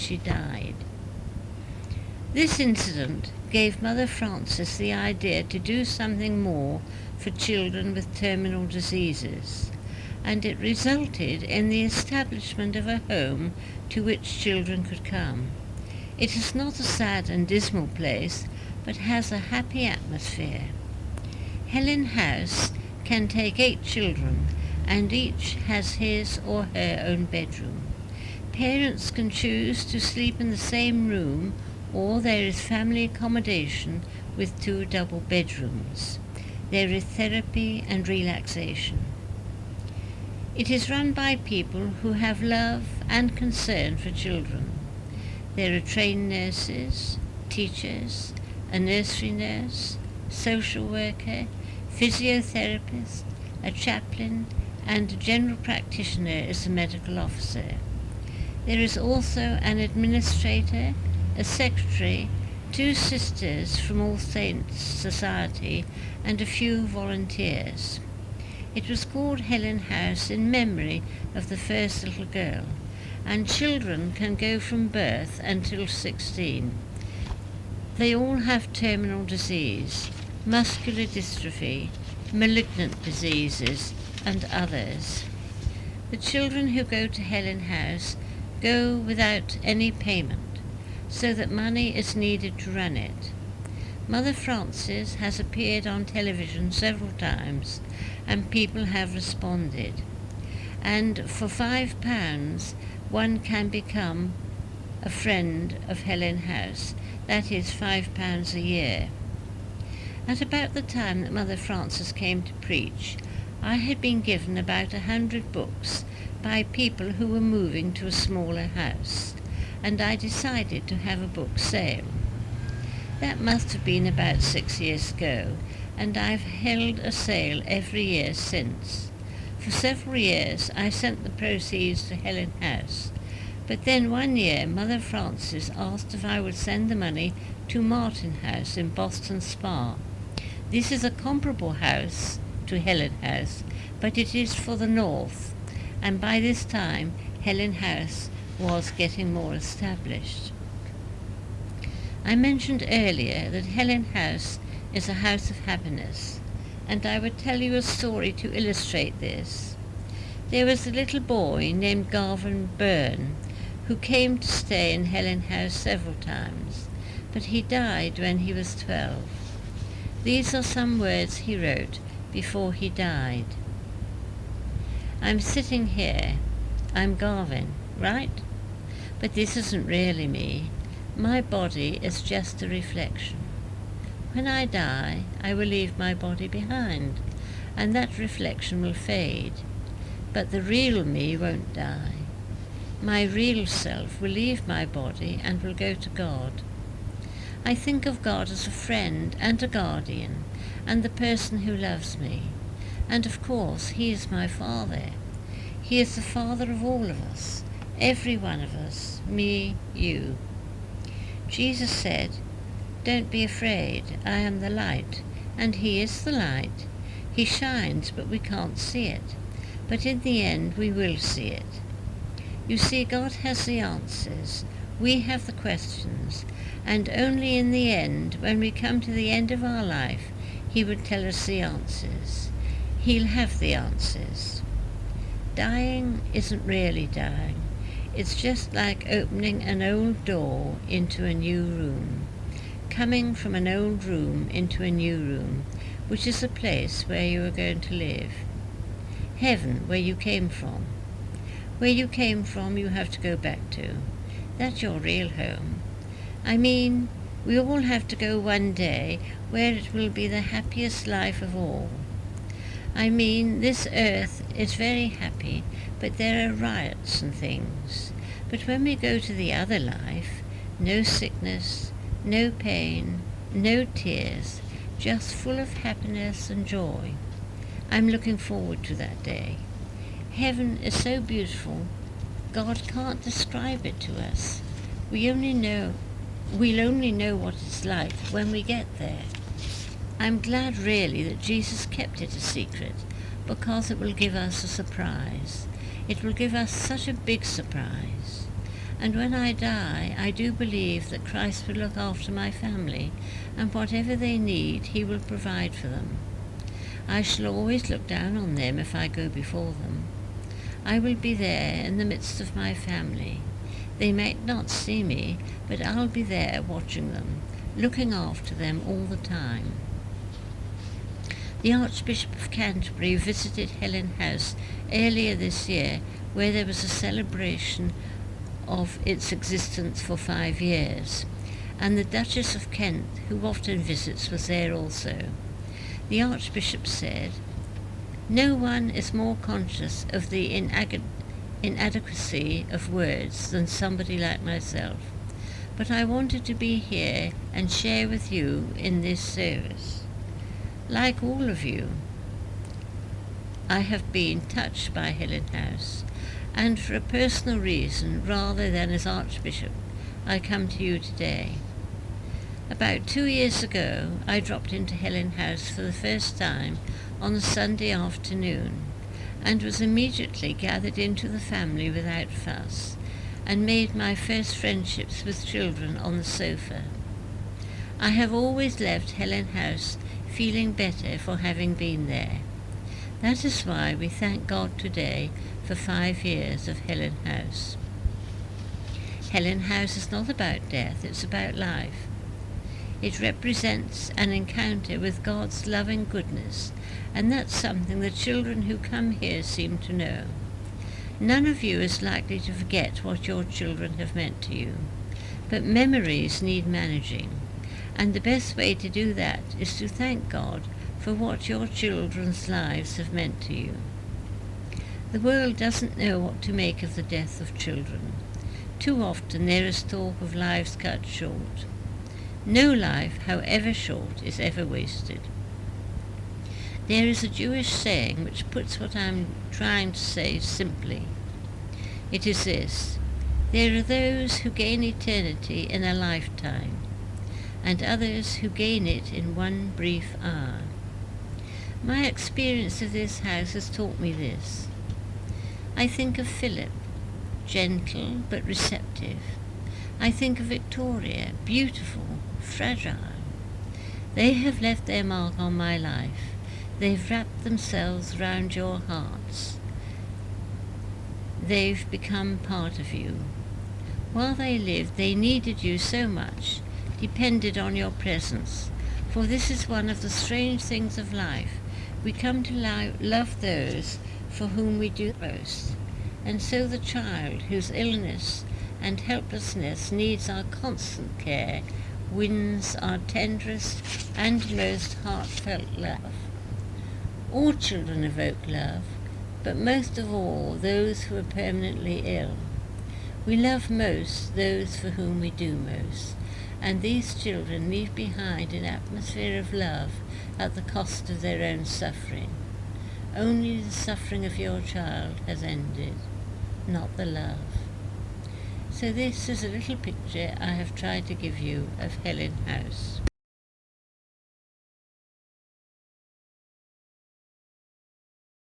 she died. This incident gave Mother Frances the idea to do something more for children with terminal diseases, and it resulted in the establishment of a home to which children could come. It is not a sad and dismal place, but has a happy atmosphere. Helen House can take 8 children, and each has his or her own bedroom. Parents can choose to sleep in the same room, or there is family accommodation with 2 double bedrooms. There is therapy and relaxation. It is run by people who have love and concern for children. There are trained nurses, teachers, a nursery nurse, social worker, physiotherapist, a chaplain, and a general practitioner as a medical officer. There is also an administrator, a secretary, 2 sisters from All Saints Society, and a few volunteers. It was called Helen House in memory of the first little girl, and children can go from birth until 16. They all have terminal disease, muscular dystrophy, malignant diseases, and others. The children who go to Helen House go without any payment, so that money is needed to run it. Mother Frances has appeared on television several times, and people have responded. And for £5, one can become a friend of Helen House. That is £5 a year. At about the time that Mother Frances came to preach, I had been given about 100 books by people who were moving to a smaller house, and I decided to have a book sale. That must have been about 6 years ago, and I've held a sale every year since. For several years I sent the proceeds to Helen House, but then one year Mother Frances asked if I would send the money to Martin House in Boston Spa. This is a comparable house to Helen House, but it is for the north, and by this time Helen House was getting more established. I mentioned earlier that Helen House is a house of happiness, and I would tell you a story to illustrate this. There was a little boy named Garvin Byrne who came to stay in Helen House several times, but he died when he was 12. These are some words he wrote before he died. I'm sitting here. I'm Garvin, right? But this isn't really me. My body is just a reflection. When I die, I will leave my body behind, and that reflection will fade. But the real me won't die. My real self will leave my body and will go to God. I think of God as a friend and a guardian, and the person who loves me. And of course, He is my Father. He is the Father of all of us, every one of us, me, you. Jesus said, "Don't be afraid, I am the light," and He is the light. He shines, but we can't see it. But in the end, we will see it. You see, God has the answers. We have the questions. And only in the end, when we come to the end of our life, He would tell us the answers. He'll have the answers. Dying isn't really dying. It's just like opening an old door into a new room, coming from an old room into a new room, which is a place where you are going to live. Heaven, where you came from. Where you came from, you have to go back to. That's your real home. I mean, we all have to go one day where it will be the happiest life of all. I mean, this earth is very happy, but there are riots and things. But when we go to the other life, no sickness, no pain, no tears, just full of happiness and joy. I'm looking forward to that day. Heaven is so beautiful, God can't describe it to us. We'll only know what it's like when we get there. I'm glad really that Jesus kept it a secret, because it will give us a surprise. It will give us such a big surprise. And when I die, I do believe that Christ will look after my family, and whatever they need, he will provide for them. I shall always look down on them if I go before them. I will be there in the midst of my family. They might not see me, but I'll be there watching them, looking after them all the time. The Archbishop of Canterbury visited Helen House earlier this year, where there was a celebration of its existence for 5 years, and the Duchess of Kent, who often visits, was there also. The Archbishop said, "No one is more conscious of the inadequacy of words than somebody like myself, but I wanted to be here and share with you in this service. Like all of you, I have been touched by Helen House, and for a personal reason rather than as Archbishop, I come to you today. About 2 years ago, I dropped into Helen House for the first time on a Sunday afternoon, and was immediately gathered into the family without fuss, and made my first friendships with children on the sofa. I have always left Helen House feeling better for having been there. That is why we thank God today for 5 years of Helen House. Helen House is not about death, it's about life. It represents an encounter with God's loving goodness, and that's something the children who come here seem to know. None of you is likely to forget what your children have meant to you, but memories need managing, and the best way to do that is to thank God for what your children's lives have meant to you. The world doesn't know what to make of the death of children. Too often there is talk of lives cut short. No life, however short, is ever wasted. There is a Jewish saying which puts what I'm trying to say simply. It is this: there are those who gain eternity in a lifetime, and others who gain it in one brief hour. My experience of this house has taught me this. I think of Philip, gentle but receptive. I think of Victoria, beautiful, fragile. They have left their mark on my life. They've wrapped themselves round your hearts. They've become part of you. While they lived, they needed you so much, depended on your presence, for this is one of the strange things of life. We come to love those for whom we do most, and so the child whose illness and helplessness needs our constant care wins our tenderest and most heartfelt love. All children evoke love, but most of all those who are permanently ill. We love most those for whom we do most, and these children leave behind an atmosphere of love at the cost of their own suffering. Only the suffering of your child has ended, not the love. So this is a little picture I have tried to give you of Helen House.